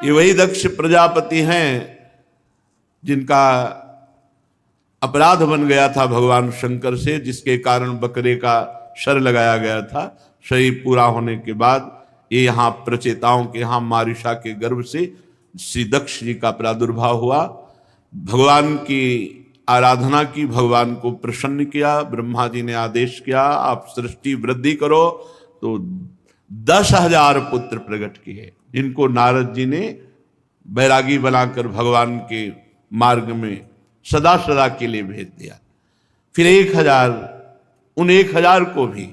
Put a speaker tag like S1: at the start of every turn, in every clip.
S1: ये वही दक्ष प्रजापति हैं जिनका अपराध बन गया था भगवान शंकर से, जिसके कारण बकरे का शर लगाया गया था। शरीर पूरा होने के बाद ये यहाँ प्रचेताओं के यहाँ मारिशा के गर्भ से श्री दक्ष जी का प्रादुर्भाव हुआ। भगवान की आराधना की, भगवान को प्रसन्न किया। ब्रह्मा जी ने आदेश किया आप सृष्टि वृद्धि करो, तो 10,000 पुत्र प्रकट किए, जिनको नारद जी ने बैरागी बनाकर भगवान के मार्ग में सदा सदा के लिए भेज दिया। फिर 1,000, उन 1,000 को भी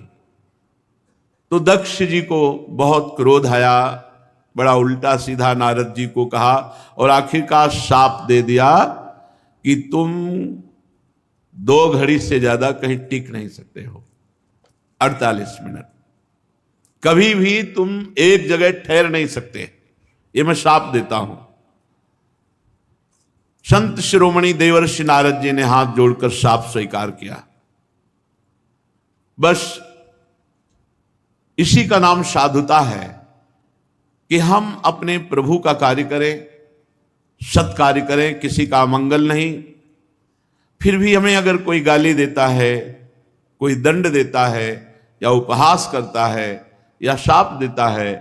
S1: तो दक्ष जी को बहुत क्रोध आया, बड़ा उल्टा सीधा नारद जी को कहा और आखिरकार शाप दे दिया कि तुम 2 घड़ी से ज्यादा कहीं टिक नहीं सकते हो, 48 मिनट कभी भी तुम एक जगह ठहर नहीं सकते, ये मैं शाप देता हूं। संत शिरोमणि देवर्षि नारद जी ने हाथ जोड़कर शाप स्वीकार किया। बस इसी का नाम साधुता है कि हम अपने प्रभु का कार्य करें, सत कार्य करें, किसी का मंगल नहीं। फिर भी हमें अगर कोई गाली देता है, कोई दंड देता है या उपहास करता है या शाप देता है,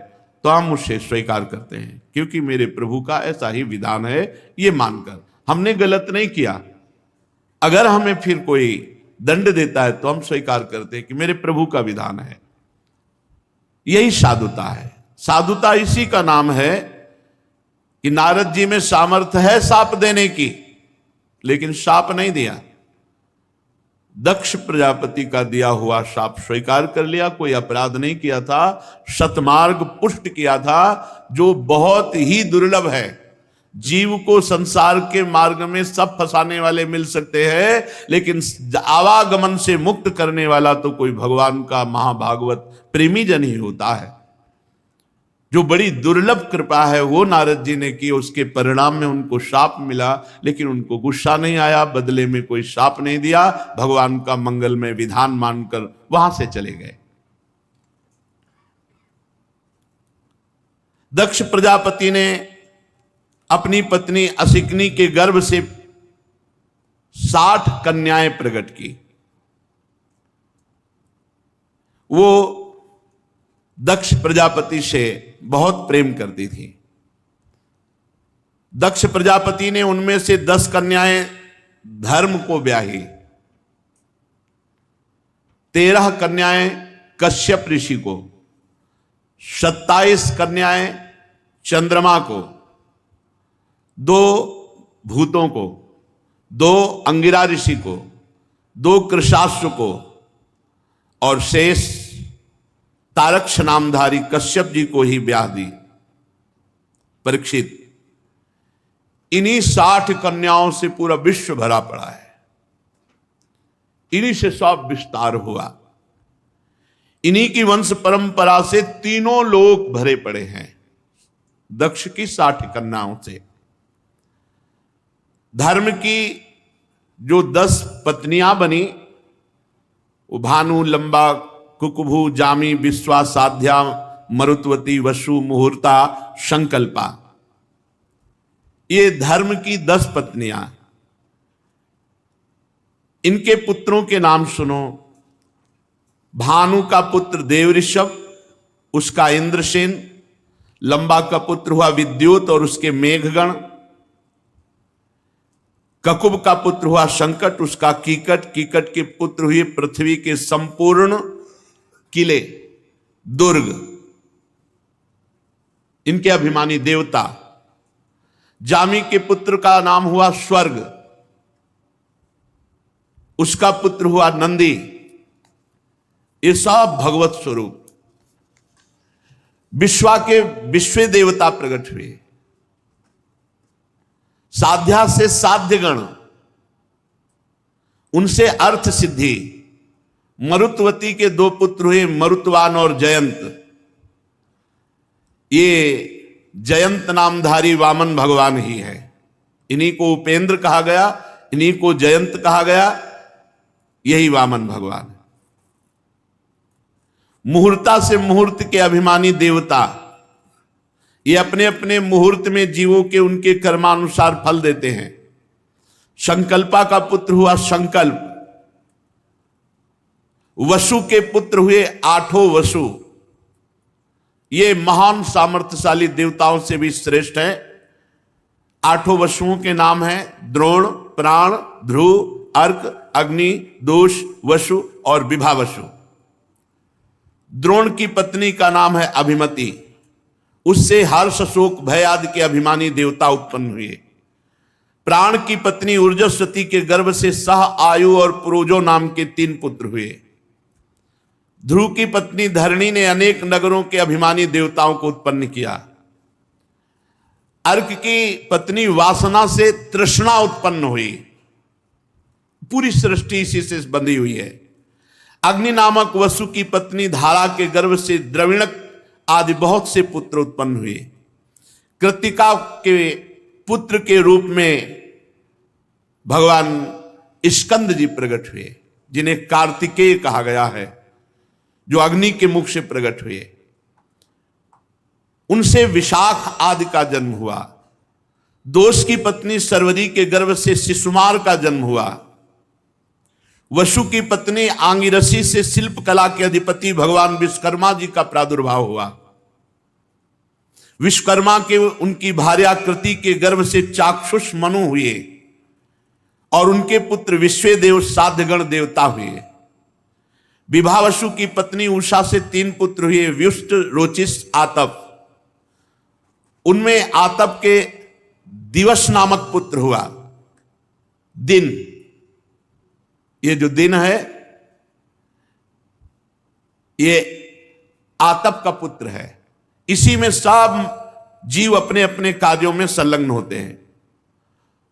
S1: तो हम उसे स्वीकार करते हैं, क्योंकि मेरे प्रभु का ऐसा ही विधान है, ये मानकर हमने गलत नहीं किया। अगर हमें फिर कोई दंड देता है तो हम स्वीकार करते हैं कि मेरे प्रभु का विधान है। यही साधुता है। साधुता इसी का नाम है कि नारद जी में सामर्थ्य है शाप देने की, लेकिन शाप नहीं दिया। दक्ष प्रजापति का दिया हुआ शाप स्वीकार कर लिया, कोई अपराध नहीं किया था, सतमार्ग पुष्ट किया था, जो बहुत ही दुर्लभ है। जीव को संसार के मार्ग में सब फंसाने वाले मिल सकते हैं, लेकिन आवागमन से मुक्त करने वाला तो कोई भगवान का महाभागवत प्रेमी जन ही होता है। जो बड़ी दुर्लभ कृपा है वो नारद जी ने की, उसके परिणाम में उनको शाप मिला, लेकिन उनको गुस्सा नहीं आया, बदले में कोई शाप नहीं दिया, भगवान का मंगलमय विधान मानकर वहां से चले गए। दक्ष प्रजापति ने अपनी पत्नी असिकनी के गर्भ से 60 कन्याएं प्रकट की। वो दक्ष प्रजापति से बहुत प्रेम करती थी। दक्ष प्रजापति ने उनमें से 10 कन्याएं धर्म को ब्याही, 13 कन्याएं कश्यप ऋषि को, 27 कन्याएं चंद्रमा को, 2 भूतों को, 2 अंगिरा ऋषि को, 2 कृशाश्व को और शेष तारक्ष नामधारी कश्यप जी को ही ब्याह दी। परीक्षित, इन्हीं 60 कन्याओं से पूरा विश्व भरा पड़ा है, इन्हीं से सब विस्तार हुआ, इन्हीं की वंश परंपरा से तीनों लोक भरे पड़े हैं, दक्ष की 60 कन्याओं से। धर्म की जो 10 पत्नियां बनी, वो भानु, लंबा, कुकुभू, जामी, विश्वा, साध्या, मरुत्वती, वसु, मुहूर्ता, संकल्पा, ये धर्म की 10 पत्नियां। इनके पुत्रों के नाम सुनो। भानु का पुत्र देवऋषभ, उसका इंद्रसेन। लंबा का पुत्र हुआ विद्युत और उसके मेघगण। ककुब का पुत्र हुआ संकट, उसका कीकट। कीकट के पुत्र हुए पृथ्वी के संपूर्ण किले, दुर्ग, इनके अभिमानी देवता। जामी के पुत्र का नाम हुआ स्वर्ग, उसका पुत्र हुआ नंदी। ये सब भगवत स्वरूप। विश्वा के विश्व देवता प्रकट हुए। साध्या से साध्यगण, उनसे अर्थ सिद्धि। मरुत्वती के 2 पुत्र हुए, मरुत्वान और जयंत। ये जयंत नामधारी वामन भगवान ही है। इन्हीं को उपेंद्र कहा गया, इन्हीं को जयंत कहा गया, यही वामन भगवान है। मुहूर्ता से मुहूर्त के अभिमानी देवता, ये अपने अपने मुहूर्त में जीवों के उनके कर्मानुसार फल देते हैं। संकल्पा का पुत्र हुआ संकल्प, वसु के पुत्र हुए आठों वसु। ये महान सामर्थ्यशाली देवताओं से भी श्रेष्ठ है। आठों वसुओं के नाम हैं द्रोण, प्राण, ध्रुव, अर्क, अग्नि, दोष, वसु और विभावसु। द्रोण की पत्नी का नाम है अभिमति। उससे हर्ष, शोक, भय आदि के अभिमानी देवता उत्पन्न हुए। प्राण की पत्नी ऊर्जस्वती के गर्भ से सह, आयु और पुरोजो नाम के 3 पुत्र हुए। ध्रुव की पत्नी धरणी ने अनेक नगरों के अभिमानी देवताओं को उत्पन्न किया। अर्क की पत्नी वासना से तृष्णा उत्पन्न हुई। पूरी सृष्टि इसी से बंधी हुई है। अग्नि नामक वसु की पत्नी धारा के गर्भ से द्रविणक आदि बहुत से पुत्र उत्पन्न हुए। कृत्तिका के पुत्र के रूप में भगवान स्कंद जी प्रकट हुए, जिन्हें कार्तिकेय कहा गया है, जो अग्नि के मुख से प्रकट हुए। उनसे विशाख आदि का जन्म हुआ। दोष की पत्नी सर्वरी के गर्भ से शिशुमार का जन्म हुआ। वसु की पत्नी आंगिरसी से शिल्प कला के अधिपति भगवान विश्वकर्मा जी का प्रादुर्भाव हुआ। विश्वकर्मा के उनकी भार्याकृति के गर्भ से चाक्षुष मनु हुए और उनके पुत्र विश्वेदेव साध्यगण देवता हुए। विभावसु की पत्नी उषा से 3 पुत्र हुए, व्युष्ट, रोचिस, आतप। उनमें आतप के दिवस नामक पुत्र हुआ। दिन, ये जो दिन है ये आतप का पुत्र है। इसी में सब जीव अपने अपने कार्यों में संलग्न होते हैं।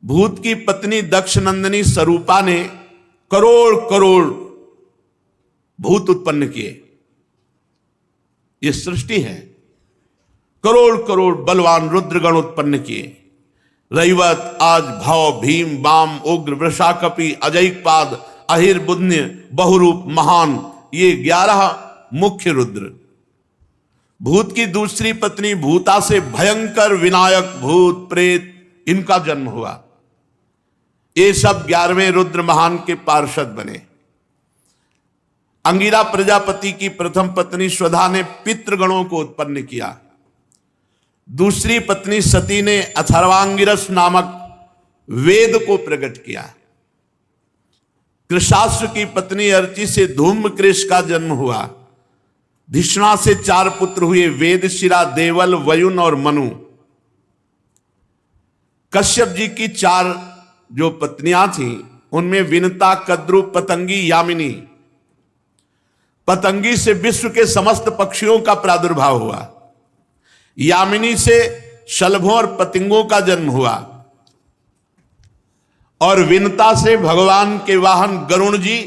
S1: भूत की पत्नी दक्ष नंदिनी स्वरूपा ने करोड़ करोड़ भूत उत्पन्न किए। ये सृष्टि है। करोड़ करोड़ बलवान रुद्रगण उत्पन्न किए। रैवत, आज, भव, भीम, वाम, उग्र, वृषाकपि, अजैकपाद, अहिर, बुध्य, बहुरूप, महान, ये 11 मुख्य रुद्र। भूत की दूसरी पत्नी भूता से भयंकर विनायक भूत प्रेत, इनका जन्म हुआ। ये सब 11वें रुद्र महान के पार्षद बने। अंगिरा प्रजापति की प्रथम पत्नी स्वधा ने पितृगणों को उत्पन्न किया। दूसरी पत्नी सती ने अथर्वांगिरस नामक वेद को प्रकट किया। कृशास्त्र की पत्नी अर्ची से धूम्रकृष का जन्म हुआ। धिष्णा से 4 पुत्र हुए, वेदशिरा, देवल, वयुन और मनु। कश्यप जी की 4 जो पत्नियां थीं, उनमें विनता, कद्रु, पतंगी, यामिनी। पतंगी से विश्व के समस्त पक्षियों का प्रादुर्भाव हुआ। यामिनी से शलभों और पतंगों का जन्म हुआ और विनता से भगवान के वाहन गरुण जी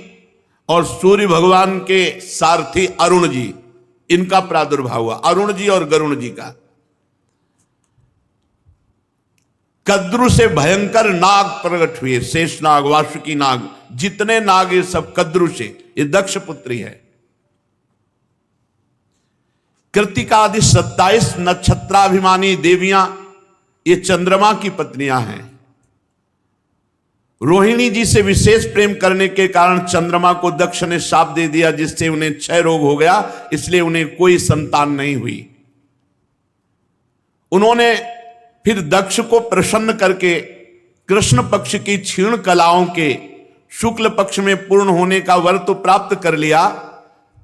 S1: और सूर्य भगवान के सारथी अरुण जी, इनका प्रादुर्भाव हुआ। अरुण जी और गरुण जी का। कद्रु से भयंकर नाग प्रकट हुए, शेष नाग, वासुकी नाग, जितने नाग ये सब कद्रु से। ये दक्ष पुत्री है। कृत्तिका आदि 27 नक्षत्राभिमानी देवियां ये चंद्रमा की पत्नियां हैं। रोहिणी जी से विशेष प्रेम करने के कारण चंद्रमा को दक्ष ने शाप दे दिया, जिससे उन्हें क्षय रोग हो गया, इसलिए उन्हें कोई संतान नहीं हुई। उन्होंने फिर दक्ष को प्रसन्न करके कृष्ण पक्ष की क्षीण कलाओं के शुक्ल पक्ष में पूर्ण होने का वर तो प्राप्त कर लिया,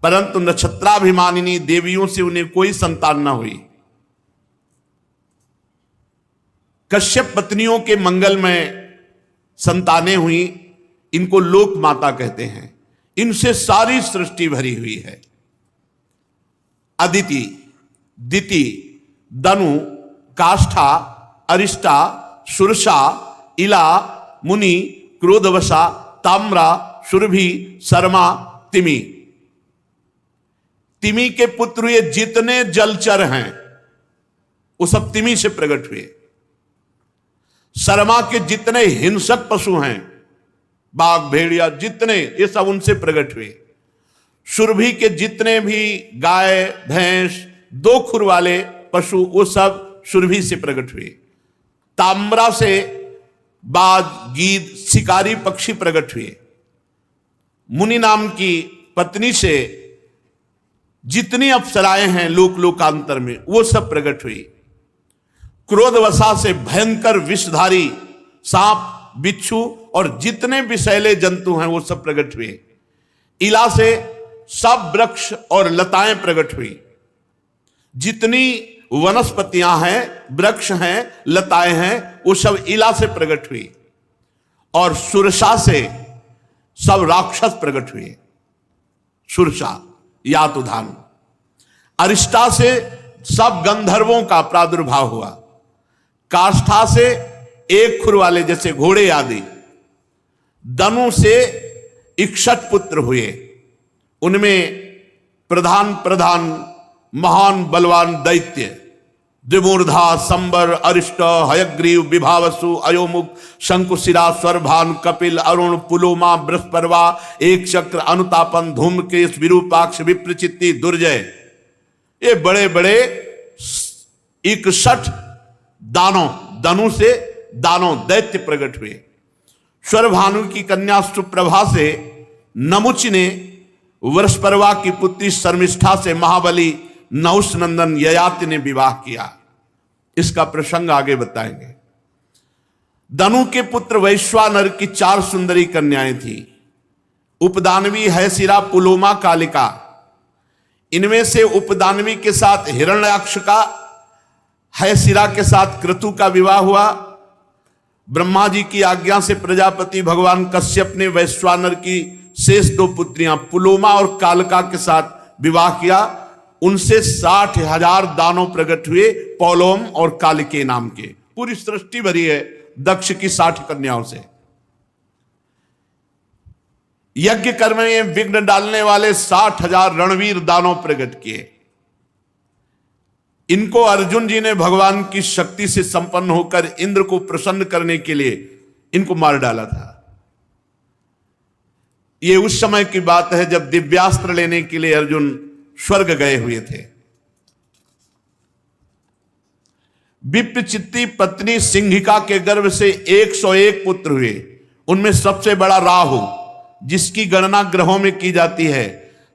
S1: परंतु नक्षत्राभिमानिनी देवियों से उन्हें कोई संतान न हुई। कश्यप पत्नियों के मंगल में संतानें हुई, इनको लोक माता कहते हैं। इनसे सारी सृष्टि भरी हुई है। अदिति, दिति, दनु, काष्ठा, अरिष्टा, सुरसा, इला, मुनि, क्रोधवसा, ताम्रा, सुरभि, शर्मा, तिमी। तिमी के पुत्र ये जितने जलचर हैं वो सब तिमी से प्रकट हुए। शर्मा के जितने हिंसक पशु हैं, बाघ, भेड़िया, जितने, ये सब उनसे प्रकट हुए। सुरभि के जितने भी गाय, भैंस, 2 खुर वाले पशु, वो सब सुरभि से प्रकट हुए। ताम्रा से बाज, गीद, शिकारी पक्षी प्रकट हुए। मुनि नाम की पत्नी से जितनी अप्सराएं हैं लोक लोकांतर में वो सब प्रकट हुई। क्रोधवशा से भयंकर विषधारी सांप, बिच्छू और जितने विषैले जंतु हैं वो सब प्रकट हुए। इला से सब वृक्ष और लताएं प्रकट हुई। जितनी वनस्पतियां हैं, वृक्ष हैं, लताएं हैं, वो सब इला से प्रकट हुई। और सुरसा से सब राक्षस प्रकट हुए। सुरसा यातुधान। अरिष्टा से सब गंधर्वों का प्रादुर्भाव हुआ। काष्ठा से एक खुर वाले जैसे घोड़े आदि। दनु से इक्षट पुत्र हुए। उनमें प्रधान प्रधान महान बलवान दैत्य द्विमूर्धा, संबर, अरिष्ट, हयग्रीव, विभावसु, अयोमुख, शंकुशिरा, स्वरभानु, कपिल, अरुण, पुलोमा, बृहस्पर्वा, एक चक्र, अनुतापन, धूम्रकेश, विरूपाक्ष, विप्रचित्ति, दुर्जय, ये बड़े बड़े 61 दानों, दनु से दानों दैत्य प्रकट हुए। स्वरभानु की कन्या सुप्रभा से नमुच ने, वृषपर्वा की पुत्री शर्मिष्ठा से महाबली नहुष नंदन ययाति ने विवाह किया। इसका प्रसंग आगे बताएंगे। दनु के पुत्र वैश्वानर की 4 सुंदरी कन्याएं थी। उपदानवी, हैसिरा, पुलोमा, कालिका। इनमें से उपदानवी के साथ हिरण्याक्ष का, हैसिरा के साथ क्रतु का विवाह हुआ। ब्रह्मा जी की आज्ञा से प्रजापति भगवान कश्यप ने वैश्वानर की शेष 2 पुत्रियां पुलोमा और कालिका के साथ विवाह किया। उनसे 60,000 दानव प्रकट हुए, पौलोम और कालिके नाम के। पूरी सृष्टि भरी है दक्ष की 60 कन्याओं से। यज्ञ कर्म में विघ्न डालने वाले 60,000 रणवीर दानव प्रकट किए। इनको अर्जुन जी ने भगवान की शक्ति से संपन्न होकर इंद्र को प्रसन्न करने के लिए इनको मार डाला था। ये उस समय की बात है जब दिव्यास्त्र लेने के लिए अर्जुन स्वर्ग गए हुए थे। विप्रचित्ति पत्नी सिंहिका के गर्भ से 101 पुत्र हुए। उनमें सबसे बड़ा राहु, जिसकी गणना ग्रहों में की जाती है।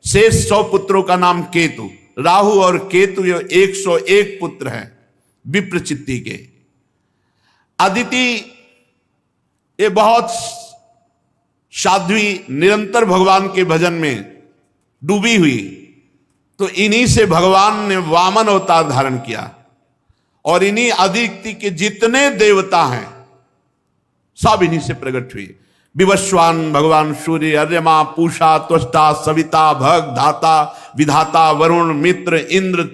S1: शेष 100 पुत्रों का नाम केतु। राहु और केतु ये 101 पुत्र हैं विप्रचित्ति के। अदिति ये बहुत साध्वी, निरंतर भगवान के भजन में डूबी हुई, तो इन्हीं से भगवान ने वामन अवतार धारण किया। और इन्हीं अदिति के जितने देवता हैं सब इन्हीं से प्रकट हुए। विवस्वान भगवान सूर्य, अर्यमा, पूषा, त्वष्टा, सविता, भग, धाता, विधाता, वरुण, मित्र, इंद्र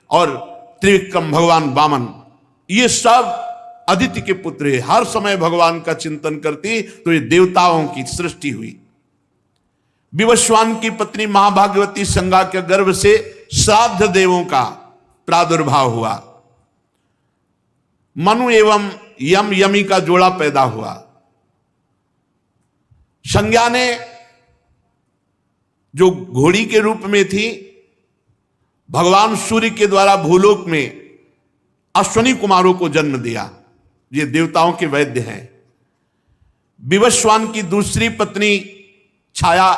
S1: और त्रिविक्रम भगवान वामन, ये सब अदिति के पुत्र है। हर समय भगवान का चिंतन करती तो ये देवताओं की सृष्टि हुई। विवस्वान की पत्नी महाभागवती संज्ञा के गर्भ से श्राद्ध देवों का प्रादुर्भाव हुआ। मनु एवं यम, यमी का जोड़ा पैदा हुआ। संज्ञा ने जो घोड़ी के रूप में थी, भगवान सूर्य के द्वारा भूलोक में अश्वनी कुमारों को जन्म दिया। ये देवताओं के वैद्य हैं। विवस्वान की दूसरी पत्नी छाया,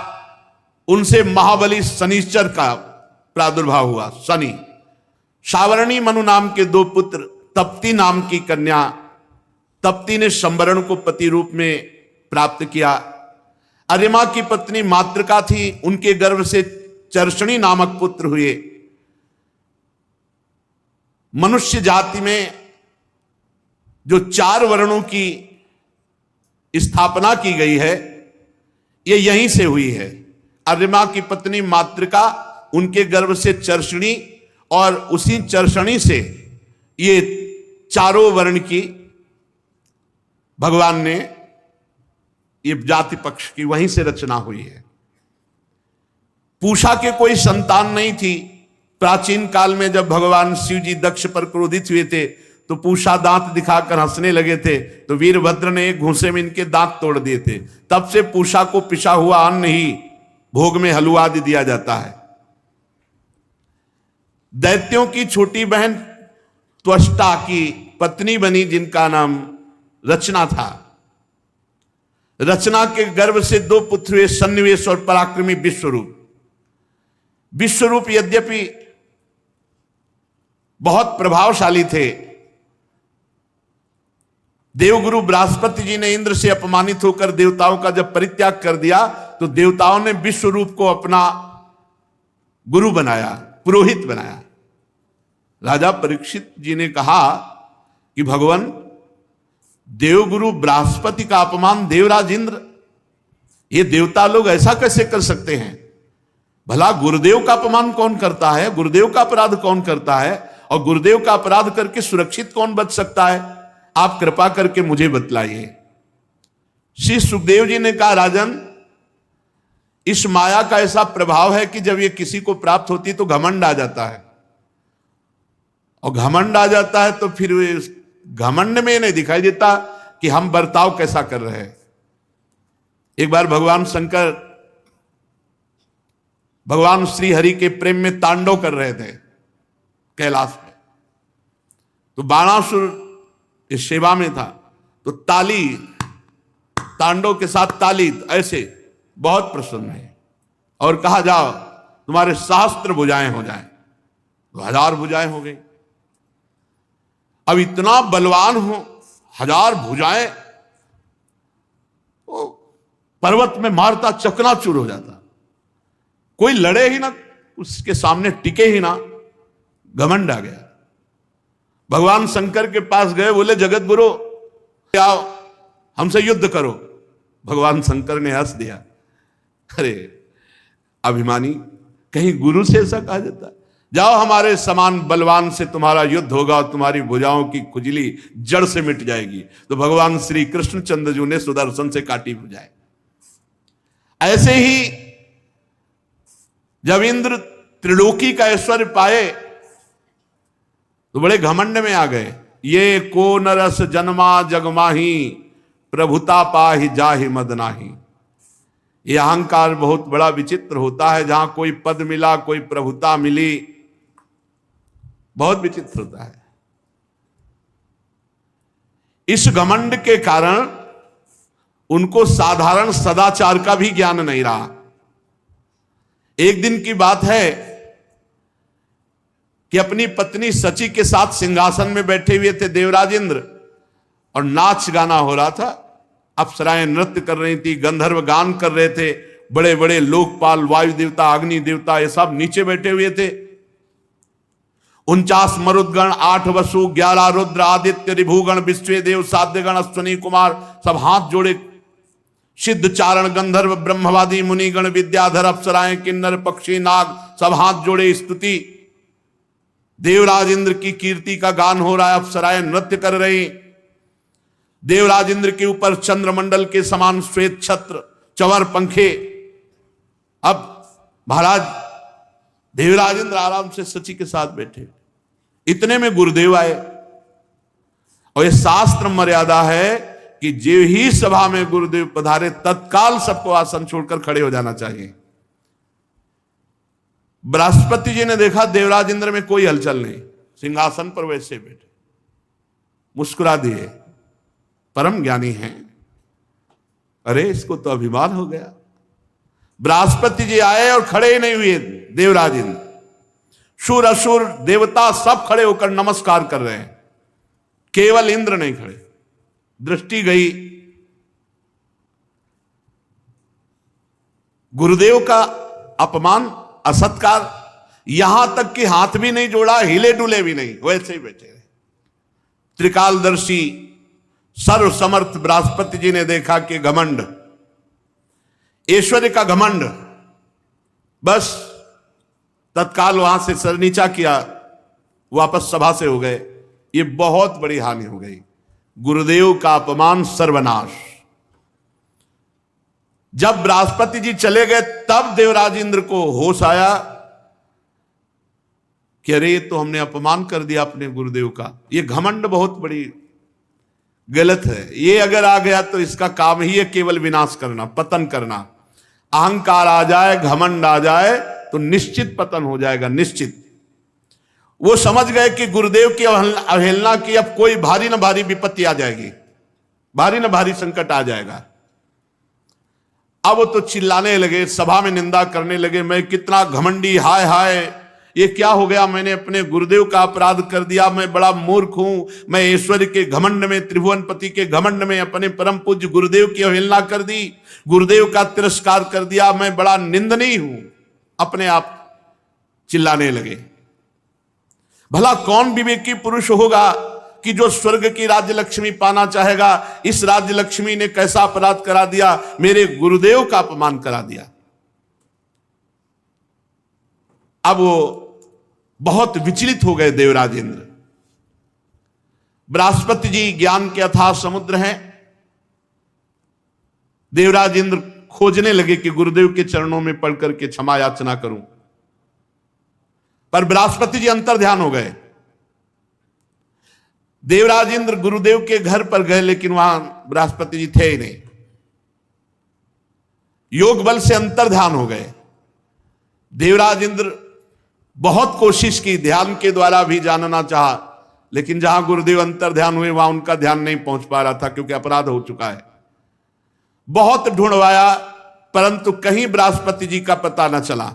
S1: उनसे महाबली शनिश्चर का प्रादुर्भाव हुआ, शनि। सावरणी मनु नाम के 2 पुत्र, तप्ती नाम की कन्या। तप्ती ने संवरण को पति रूप में प्राप्त किया। अरिमा की पत्नी मातृका थी, उनके गर्भ से चर्षणी नामक पुत्र हुए। मनुष्य जाति में जो 4 वर्णों की स्थापना की गई है, ये यहीं से हुई है। अरिमा की पत्नी मातृका, उनके गर्भ से चर्षणी, और उसी चर्षणी से ये 4 वर्ण की भगवान ने ये जाति पक्ष की वहीं से रचना हुई है। पूषा के कोई संतान नहीं थी। प्राचीन काल में जब भगवान शिव जी दक्ष पर क्रोधित हुए थे तो पूषा दांत दिखाकर हंसने लगे थे, तो वीरभद्र ने एक घूंसे में इनके दांत तोड़ दिए थे। तब से पूषा को पिसा हुआ अन्न ही भोग में हलवा आदि दिया जाता है। दैत्यों की छोटी बहन त्वष्टा की पत्नी बनी, जिनका नाम रचना था। रचना के गर्भ से 2 पुत्र हुए, सन्निवेश और पराक्रमी विश्वरूप। विश्वरूप यद्यपि बहुत प्रभावशाली थे, देवगुरु बृहस्पति जी ने इंद्र से अपमानित होकर देवताओं का जब परित्याग कर दिया, तो देवताओं ने विश्वरूप को अपना गुरु बनाया, पुरोहित बनाया। राजा परीक्षित जी ने कहा कि भगवान, देवगुरु बृहस्पति का अपमान देवराज इंद्र, ये देवता लोग ऐसा कैसे कर सकते हैं? भला गुरुदेव का अपमान कौन करता है? गुरुदेव का अपराध कौन करता है? और गुरुदेव का अपराध करके सुरक्षित कौन बच सकता है? आप कृपा करके मुझे बतलाइए। श्री सुखदेव जी ने कहा, राजन, इस माया का ऐसा प्रभाव है कि जब ये किसी को प्राप्त होती तो घमंड आ जाता है, और घमंड आ जाता है तो फिर घमंड में नहीं दिखाई देता कि हम बर्ताव कैसा कर रहे हैं। एक बार भगवान शंकर भगवान श्री हरि के प्रेम में तांडव कर रहे थे कैलाश में, तो बाणासुर इस सेवा में था, तो ताली, तांडव के साथ ताली ऐसे बहुत प्रसन्न है, और कहा, जाओ तुम्हारे सहस्त्र भुजाएं हो जाएं। तो 1000 भुजाएं हो गई। अब इतना बलवान हो, 1000 भुजाएं, वो पर्वत में मारता चकनाचूर हो जाता, कोई लड़े ही ना, उसके सामने टिके ही ना, घमंड आ गया। भगवान शंकर के पास गए, बोले, जगत गुरु आओ हमसे युद्ध करो। भगवान शंकर ने हंस दिया, अरे अभिमानी, कहीं गुरु से ऐसा कहा जाता? जाओ, हमारे समान बलवान से तुम्हारा युद्ध होगा और तुम्हारी भुजाओं की खुजली जड़ से मिट जाएगी। तो भगवान श्री कृष्णचंद्र जी ने सुदर्शन से काटी भुजाएं। ऐसे ही जब इंद्र त्रिलोकी का ऐश्वर्य पाए तो बड़े घमंड में आ गए। ये को नरस जन्मा जगमाही, प्रभुता पाहि जाहि मद नाही। ये अहंकार बहुत बड़ा विचित्र होता है। जहां कोई पद मिला, कोई प्रभुता मिली, बहुत विचित्र होता है। इस घमंड के कारण उनको साधारण सदाचार का भी ज्ञान नहीं रहा। एक दिन की बात है कि अपनी पत्नी सची के साथ सिंहासन में बैठे हुए थे देवराज इंद्र, और नाच गाना हो रहा था। अप्सराएं नृत्य कर रही थी, गंधर्व गान कर रहे थे, बड़े बड़े लोकपाल, वायु देवता, अग्नि देवता, ये सब नीचे बैठे हुए थे। 49 मरुदगण, 8 वसु, 11 रुद्र, आदित्य, रिभुगण, विश्वे देव, साध्यगण, अश्वनी कुमार, सब हाथ जोड़े। सिद्ध चारण, गंधर्व, ब्रह्मवादी, मुनिगण, विद्याधर, अप्सराएं, किन्नर, पक्षी, नाग, सब हाथ जोड़े स्तुति। देवराज इंद्र की कीर्ति का गान हो रहा है, अप्सराएं नृत्य कर रही। देवराज इंद्र के ऊपर चंद्रमंडल के समान श्वेत छत्र, चंवर पंखे। अब महाराज देवराज इंद्र आराम से सची के साथ बैठे। इतने में गुरुदेव आए, और यह शास्त्र मर्यादा है कि जो ही सभा में गुरुदेव पधारे तत्काल सबको आसन छोड़कर खड़े हो जाना चाहिए। बृहस्पति जी ने देखा देवराज इंद्र में कोई हलचल नहीं, सिंहासन पर वैसे बैठे, मुस्कुरा दिए, परम ज्ञानी हैं। अरे इसको तो अभिमान हो गया। बृहस्पति जी आए और खड़े ही नहीं हुए देवराज इंद्र। शूर असुर देवता सब खड़े होकर नमस्कार कर रहे हैं, केवल इंद्र नहीं खड़े। दृष्टि गई, गुरुदेव का अपमान, असत्कार, यहां तक कि हाथ भी नहीं जोड़ा, हिले डुले भी नहीं, वैसे ही बैठे रहे। त्रिकालदर्शी सर्व समर्थ बृहस्पति जी ने देखा कि घमंड, ऐश्वर्य का घमंड, बस तत्काल वहां से सर नीचा किया, वापस सभा से हो गए। ये बहुत बड़ी हानि हो गई। गुरुदेव का अपमान, सर्वनाश। जब बृहस्पति जी चले गए तब देवराज इंद्र को होश आया कि अरे ये तो हमने अपमान कर दिया अपने गुरुदेव का। ये घमंड बहुत बड़ी गलत है। ये अगर आ गया तो इसका काम ही है केवल विनाश करना, पतन करना। अहंकार आ जाए, घमंड आ जाए तो निश्चित पतन हो जाएगा, निश्चित। वो समझ गए कि गुरुदेव की अवहेलना की अब कोई भारी न भारी विपत्ति आ जाएगी, भारी न भारी संकट आ जाएगा। अब वो तो चिल्लाने लगे, सभा में निंदा करने लगे, मैं कितना घमंडी, हाय हाय ये क्या हो गया, मैंने अपने गुरुदेव का अपराध कर दिया, मैं बड़ा मूर्ख हूं, मैं ऐश्वर्य के घमंड में, त्रिभुवनपति के घमंड में अपने परम पूज्य गुरुदेव की अवहेलना कर दी, गुरुदेव का तिरस्कार कर दिया, मैं बड़ा निंदनीय हूं। अपने आप चिल्लाने लगे। भला कौन विवेकी पुरुष होगा कि जो स्वर्ग की राज्य लक्ष्मी पाना चाहेगा? इस राज्य लक्ष्मी ने कैसा अपराध करा दिया, मेरे गुरुदेव का अपमान करा दिया। अब वो बहुत विचलित हो गए देवराज इंद्र। बृहस्पति जी ज्ञान के अथाह समुद्र हैं। देवराज इंद्र खोजने लगे कि गुरुदेव के चरणों में पढ़ करके क्षमा याचना करूं, पर बृहस्पति जी अंतर ध्यान हो गए। देवराज इंद्र गुरुदेव के घर पर गए, लेकिन वहां बृहस्पति जी थे ही नहीं। योग बल से अंतर ध्यान हो गए। देवराज इंद्र बहुत कोशिश की, ध्यान के द्वारा भी जानना चाहा, लेकिन जहां गुरुदेव अंतर ध्यान हुए वहां उनका ध्यान नहीं पहुंच पा रहा था, क्योंकि अपराध हो चुका है। बहुत ढूंढवाया, परंतु कहीं बृहस्पति जी का पता न चला।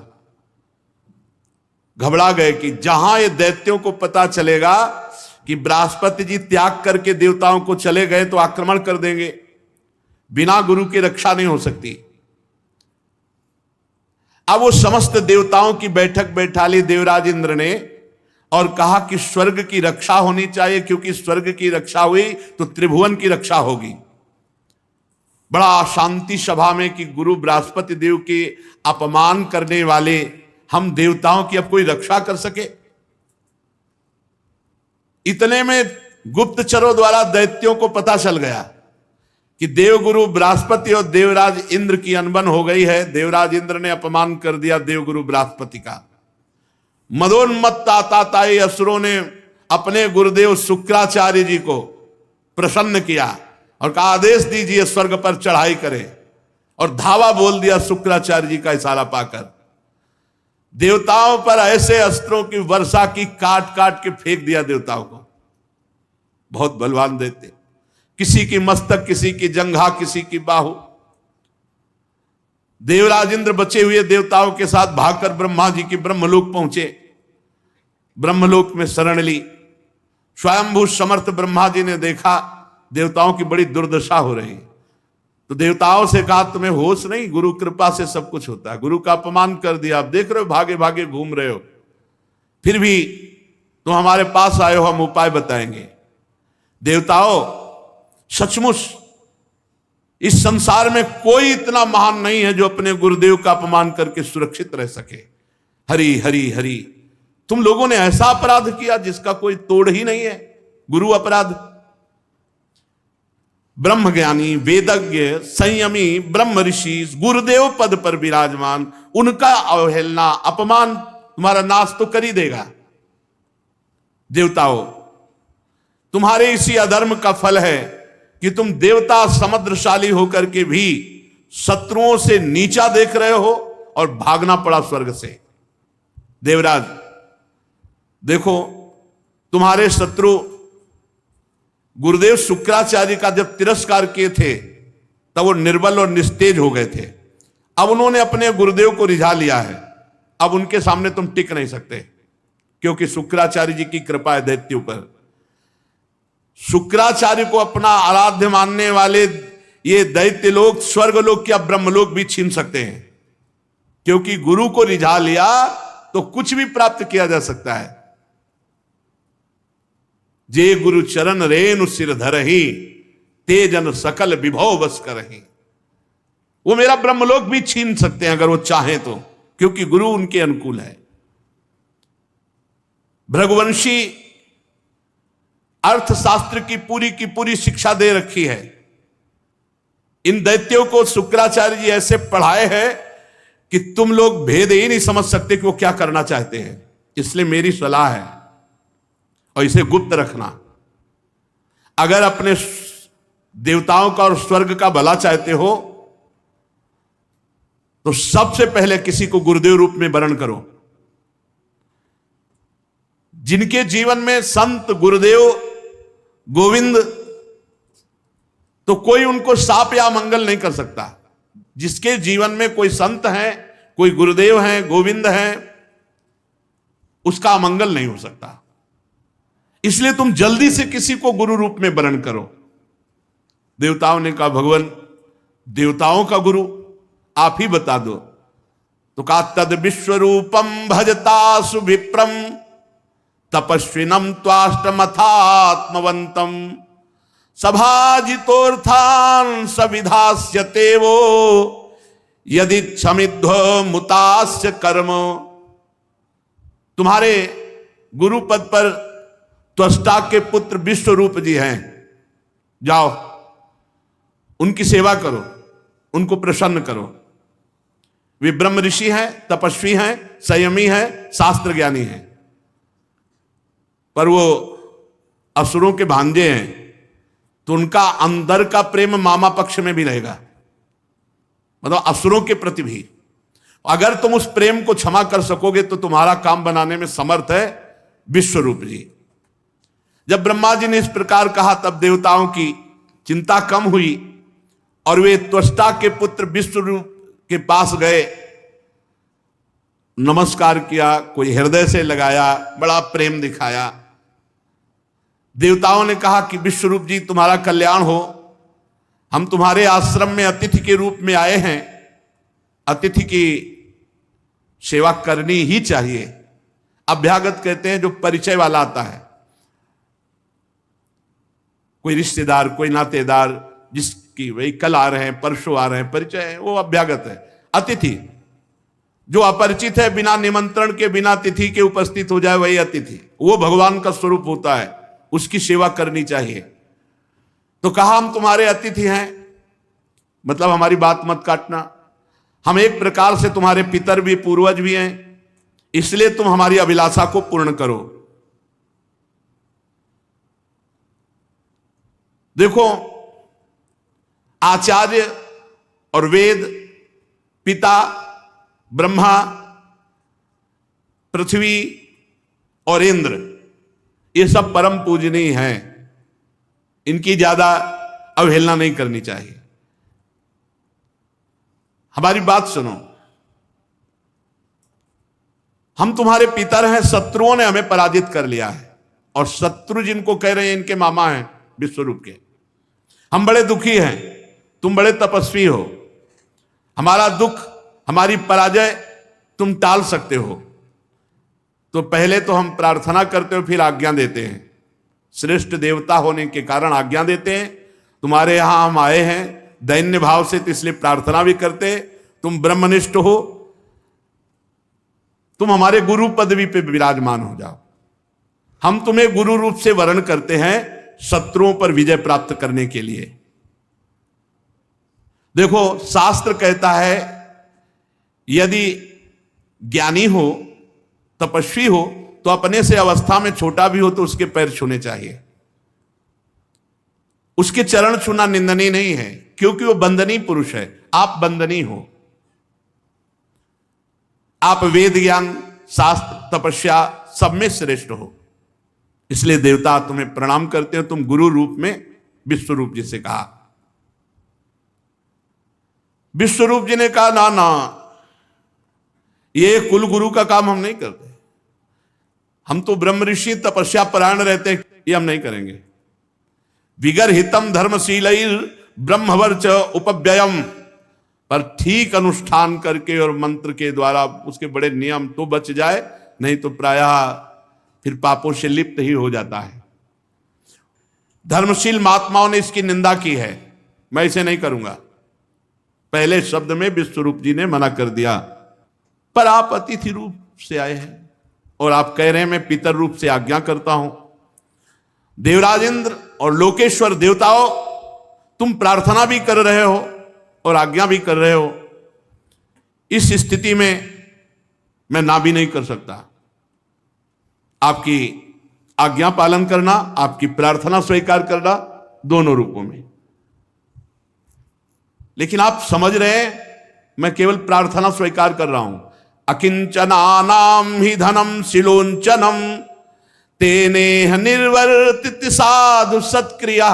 S1: घबरा गए कि जहां ये दैत्यों को पता चलेगा कि बृहस्पति जी त्याग करके देवताओं को चले गए तो आक्रमण कर देंगे, बिना गुरु की रक्षा नहीं हो सकती। अब वो समस्त देवताओं की बैठक बैठा ली देवराज इंद्र ने और कहा कि स्वर्ग की रक्षा होनी चाहिए, क्योंकि स्वर्ग की रक्षा हुई तो त्रिभुवन की रक्षा होगी। बड़ा शांति सभा में कि गुरु बृहस्पति देव के अपमान करने वाले हम देवताओं की अब कोई रक्षा कर सके? इतने में गुप्तचरों द्वारा दैत्यों को पता चल गया कि देवगुरु बृहस्पति और देवराज इंद्र की अनबन हो गई है। देवराज इंद्र ने अपमान कर दिया देवगुरु बृहस्पति का। मदोन्मत्त आताताई असुरों ने अपने गुरुदेव शुक्राचार्य जी को प्रसन्न किया और कहा आदेश दीजिए स्वर्ग पर चढ़ाई करें, और धावा बोल दिया शुक्राचार्य जी का इशारा पाकर। देवताओं पर ऐसे अस्त्रों की वर्षा की, काट काट के फेंक दिया देवताओं को। बहुत बलवान देते, किसी की मस्तक, किसी की जंघा, किसी की बाहु। देवराज इंद्र बचे हुए देवताओं के साथ भागकर ब्रह्मा जी की ब्रह्मलोक पहुंचे। ब्रह्मलोक में शरण ली। स्वयंभू समर्थ ब्रह्मा जी ने देखा देवताओं की बड़ी दुर्दशा हो रही, तो देवताओं से कहा तुम्हें होश नहीं, गुरु कृपा से सब कुछ होता है। गुरु का अपमान कर दिया, आप देख रहे हो भागे भागे घूम रहे हो, फिर भी तुम हमारे पास आए हो, हम उपाय बताएंगे। देवताओं, सचमुच इस संसार में कोई इतना महान नहीं है जो अपने गुरुदेव का अपमान करके सुरक्षित रह सके। हरि हरि हरि, तुम लोगों ने ऐसा अपराध किया जिसका कोई तोड़ ही नहीं है, गुरु अपराध। ब्रह्मज्ञानी, वेदज्ञ, संयमी ब्रह्म ऋषि, गुरुदेव पद पर विराजमान, उनका अवहेलना, अपमान तुम्हारा नाश तो कर ही देगा। देवताओं, तुम्हारे इसी अधर्म का फल है कि तुम देवता समुद्रशाली होकर के भी शत्रुओं से नीचा देख रहे हो और भागना पड़ा स्वर्ग से। देवराज देखो, तुम्हारे शत्रु गुरुदेव शुक्राचार्य का जब तिरस्कार किए थे तब वो निर्बल और निस्तेज हो गए थे। अब उन्होंने अपने गुरुदेव को रिझा लिया है। अब उनके सामने तुम टिक नहीं सकते, क्योंकि शुक्राचार्य जी की कृपा है दैत्यों पर। शुक्राचार्य को अपना आराध्य मानने वाले ये दैत्य लोग स्वर्ग लोक या ब्रह्मलोक भी छीन सकते हैं, क्योंकि गुरु को रिझा लिया तो कुछ भी प्राप्त किया जा सकता है। जे गुरु चरण रेणु सिर धरहि, तेजन सकल विभव बस करहि। वो मेरा ब्रह्मलोक भी छीन सकते हैं अगर वो चाहें तो, क्योंकि गुरु उनके अनुकूल है। भृगुवंशी अर्थशास्त्र की पूरी शिक्षा दे रखी है। इन दैत्यों को शुक्राचार्य जी ऐसे पढ़ाए हैं कि तुम लोग भेद ही नहीं समझ सकते कि वो क्या करना चाहते हैं। इसलिए मेरी सलाह है, और इसे गुप्त रखना। अगर अपने देवताओं का और स्वर्ग का भला चाहते हो तो सबसे पहले किसी को गुरुदेव रूप में वरण करो। जिनके जीवन में संत गुरुदेव गोविंद, तो कोई उनको शाप या मंगल नहीं कर सकता। जिसके जीवन में कोई संत है, कोई गुरुदेव है, गोविंद है, उसका अमंगल नहीं हो सकता। इसलिए तुम जल्दी से किसी को गुरु रूप में वर्ण करो। देवताओं ने कहा भगवान, देवताओं का गुरु आप ही बता दो। तो कहा तद विश्वरूपम भजता सुविप्रम तपस्विनम त्वाष्टमथात्मवंतम सभाजितोर्थान सविधास्यते वो यदि क्षमिध्व मुतास्य कर्म। तुम्हारे गुरु पद पर त्वष्टा के पुत्र विश्वरूप जी हैं, जाओ उनकी सेवा करो, उनको प्रसन्न करो। वे ब्रह्म ऋषि हैं, तपस्वी हैं, संयमी हैं, शास्त्र ज्ञानी हैं, पर वो असुरों के भांजे हैं, तो उनका अंदर का प्रेम मामा पक्ष में भी रहेगा, मतलब असुरों के प्रति भी। अगर तुम उस प्रेम को क्षमा कर सकोगे तो तुम्हारा काम बनाने में समर्थ है विश्वरूप जी। जब ब्रह्मा जी ने इस प्रकार कहा तब देवताओं की चिंता कम हुई और वे त्वष्टा के पुत्र विश्वरूप के पास गए, नमस्कार किया, कोई हृदय से लगाया, बड़ा प्रेम दिखाया। देवताओं ने कहा कि विश्वरूप जी तुम्हारा कल्याण हो, हम तुम्हारे आश्रम में अतिथि के रूप में आए हैं, अतिथि की सेवा करनी ही चाहिए। अभ्यागत कहते हैं जो परिचय वाला आता है, कोई रिश्तेदार, कोई नातेदार, जिसकी वही कल आ रहे हैं, परसों आ रहे हैं, परिचय है, वो अभ्यागत है। अतिथि जो अपरिचित है, बिना निमंत्रण के, बिना तिथि के उपस्थित हो जाए, वही अतिथि। वो भगवान का स्वरूप होता है, उसकी सेवा करनी चाहिए। तो कहा हम तुम्हारे अतिथि हैं, मतलब हमारी बात मत काटना, हम एक प्रकार से तुम्हारे पितर भी, पूर्वज भी हैं, इसलिए तुम हमारी अभिलाषा को पूर्ण करो। देखो, आचार्य और वेद, पिता ब्रह्मा, पृथ्वी और इंद्र, ये सब परम पूजनीय हैं, इनकी ज्यादा अवहेलना नहीं करनी चाहिए। हमारी बात सुनो, हम तुम्हारे पितर हैं, शत्रुओं ने हमें पराजित कर लिया है, और शत्रु जिनको कह रहे हैं इनके मामा हैं विश्वरूप के। हम बड़े दुखी हैं, तुम बड़े तपस्वी हो, हमारा दुख, हमारी पराजय तुम टाल सकते हो, तो पहले तो हम प्रार्थना करते हो, फिर आज्ञा देते हैं। श्रेष्ठ देवता होने के कारण आज्ञा देते हैं, तुम्हारे यहां हम आए हैं दैन्य भाव से, तो इसलिए प्रार्थना भी करते, तुम ब्रह्मनिष्ठ हो, तुम हमारे गुरु पदवी पे विराजमान हो जाओ। हम तुम्हें गुरु रूप से वर्ण करते हैं शत्रुओं पर विजय प्राप्त करने के लिए। देखो, शास्त्र कहता है यदि ज्ञानी हो, तपस्वी हो, तो अपने से अवस्था में छोटा भी हो तो उसके पैर छूने चाहिए। उसके चरण छूना निंदनीय नहीं है, क्योंकि वो बंदनीय पुरुष है, आप बंदनीय हो। आप वेद ज्ञान, शास्त्र, तपस्या सब में श्रेष्ठ हो, इसलिए देवता तुम्हें प्रणाम करते हो। तुम गुरु रूप में विश्वरूप जी से कहा। विश्वरूप जी ने कहा ना ना, ये कुल गुरु का काम हम नहीं करते, हम तो ब्रह्म ऋषि तपस्या परायण रहते, ये हम नहीं करेंगे। विगर हितम धर्मशीलैर ब्रह्मवर्च उपव्ययम, पर ठीक अनुष्ठान करके और मंत्र के द्वारा उसके बड़े नियम तो बच जाए, नहीं तो प्रायः फिर पापों से लिप्त ही हो जाता है। धर्मशील महात्माओं ने इसकी निंदा की है, मैं इसे नहीं करूंगा, पहले शब्द में विश्वरूप जी ने मना कर दिया। पर आप अतिथि रूप से आए हैं और आप कह रहे हैं मैं पितर रूप से आज्ञा करता हूं। देवराज इंद्र और लोकेश्वर देवताओं, तुम प्रार्थना भी कर रहे हो और आज्ञा भी कर रहे हो, इस स्थिति में मैं ना भी नहीं कर सकता। आपकी आज्ञा पालन करना, आपकी प्रार्थना स्वीकार करना, दोनों रूपों में। लेकिन आप समझ रहे हैं मैं केवल प्रार्थना स्वीकार कर रहा हूं। अकिंचनानाम ही धनम शिलोंचनम तेनेह निर्वर्तित साधु सत्क्रिया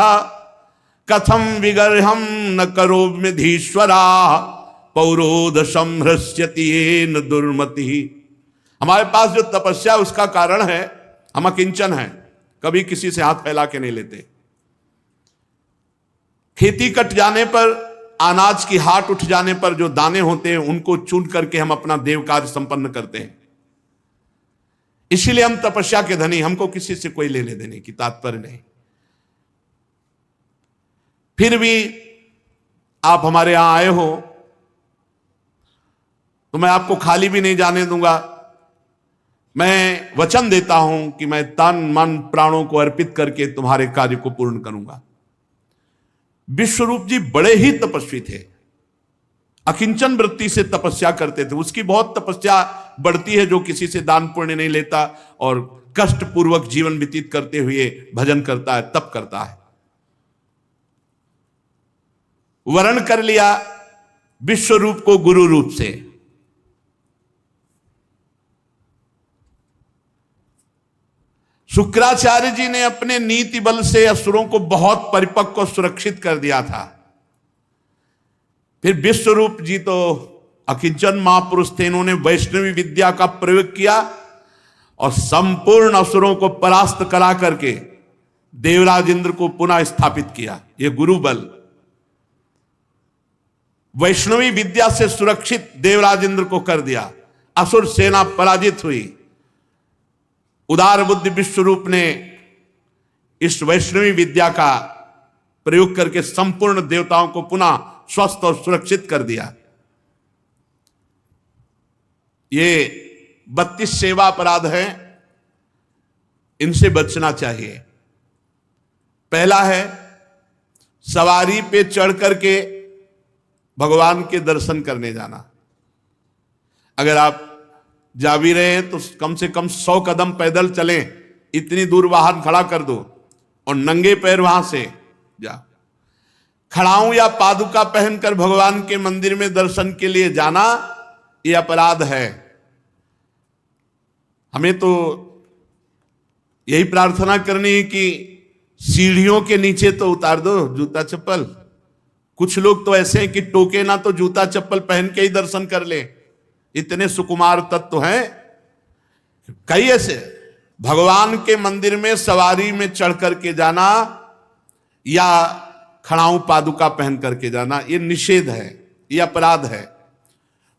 S1: कथम विगर्हम न करो विधीश्वरा पौरोध संहृष्यति येन दुर्मति। हमारे पास जो तपस्या उसका कारण है, हम अकिंचन हैं, कभी किसी से हाथ फैला के नहीं लेते। खेती कट जाने पर, अनाज की हाट उठ जाने पर जो दाने होते हैं उनको चुन करके हम अपना देव कार्य संपन्न करते हैं। इसीलिए हम तपस्या के धनी, हमको किसी से कोई लेने देने की तात्पर्य नहीं। फिर भी आप हमारे यहां आए हो तो मैं आपको खाली भी नहीं जाने दूंगा। मैं वचन देता हूं कि मैं तन मन प्राणों को अर्पित करके तुम्हारे कार्य को पूर्ण करूंगा। विश्वरूप जी बड़े ही तपस्वी थे, अकिंचन वृत्ति से तपस्या करते थे। उसकी बहुत तपस्या बढ़ती है जो किसी से दान पुण्य नहीं लेता और कष्ट पूर्वक जीवन व्यतीत करते हुए भजन करता है, तप करता है। वर्ण कर लिया विश्वरूप को गुरु रूप से। शुक्राचार्य जी ने अपने नीति बल से असुरों को बहुत परिपक्व और सुरक्षित कर दिया था। फिर विश्वरूप जी तो अकिंचन महापुरुष थे, इन्होंने वैष्णवी विद्या का प्रयोग किया और संपूर्ण असुरों को परास्त करा करके देवराज इंद्र को पुनः स्थापित किया। यह गुरु बल, वैष्णवी विद्या से सुरक्षित देवराज इंद्र को कर दिया। असुर सेना पराजित हुई। उदार बुद्धि विश्वरूप ने इस वैष्णवी विद्या का प्रयोग करके संपूर्ण देवताओं को पुनः स्वस्थ और सुरक्षित कर दिया। ये 32 सेवा अपराध हैं, इनसे बचना चाहिए। पहला है सवारी पे चढ़ करके भगवान के दर्शन करने जाना। अगर आप जा भी रहे हैं तो कम से कम 100 कदम पैदल चलें, इतनी दूर वाहन खड़ा कर दो और नंगे पैर वहां से जा। खड़ाऊं या पादुका पहनकर भगवान के मंदिर में दर्शन के लिए जाना यह अपराध है। हमें तो यही प्रार्थना करनी है कि सीढ़ियों के नीचे तो उतार दो जूता चप्पल। कुछ लोग तो ऐसे हैं कि टोके ना तो जूता चप्पल पहन के ही दर्शन कर ले। इतने सुकुमार तत्व हैं। कई ऐसे भगवान के मंदिर में सवारी में चढ़ करके जाना या खड़ाऊं पादुका पहन करके जाना, ये निषेध है, ये अपराध है।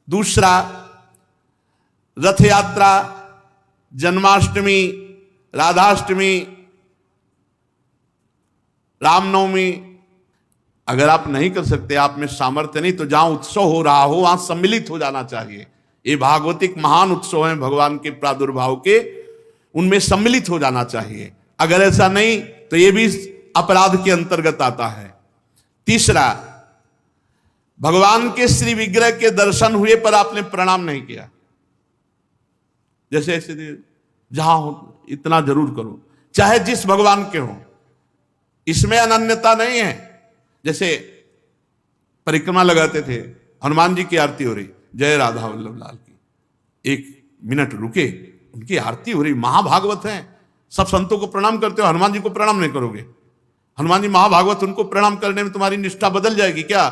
S1: दूसरा, रथ यात्रा, जन्माष्टमी, राधाष्टमी, रामनवमी, अगर आप नहीं कर सकते, आप में सामर्थ्य नहीं, तो जहां उत्सव हो रहा हो वहां सम्मिलित हो जाना चाहिए। ये भागवतिक महान उत्सव हैं भगवान के प्रादुर्भाव के, उनमें सम्मिलित हो जाना चाहिए। अगर ऐसा नहीं तो ये भी अपराध के अंतर्गत आता है। तीसरा, भगवान के श्री विग्रह के दर्शन हुए पर आपने प्रणाम नहीं किया। जैसे ऐसे जहां हो इतना जरूर करो, चाहे जिस भगवान के हो, इसमें अनन्यता नहीं है। जैसे परिक्रमा लगाते थे, हनुमान जी की आरती हो रही, जय राधा वल्लभ लाल की, 1 मिनट रुके, उनकी आरती हो रही, महाभागवत है, सब संतों को प्रणाम करते हो, हनुमान जी को प्रणाम नहीं करोगे? हनुमान जी महाभागवत, उनको प्रणाम करने में तुम्हारी निष्ठा बदल जाएगी क्या?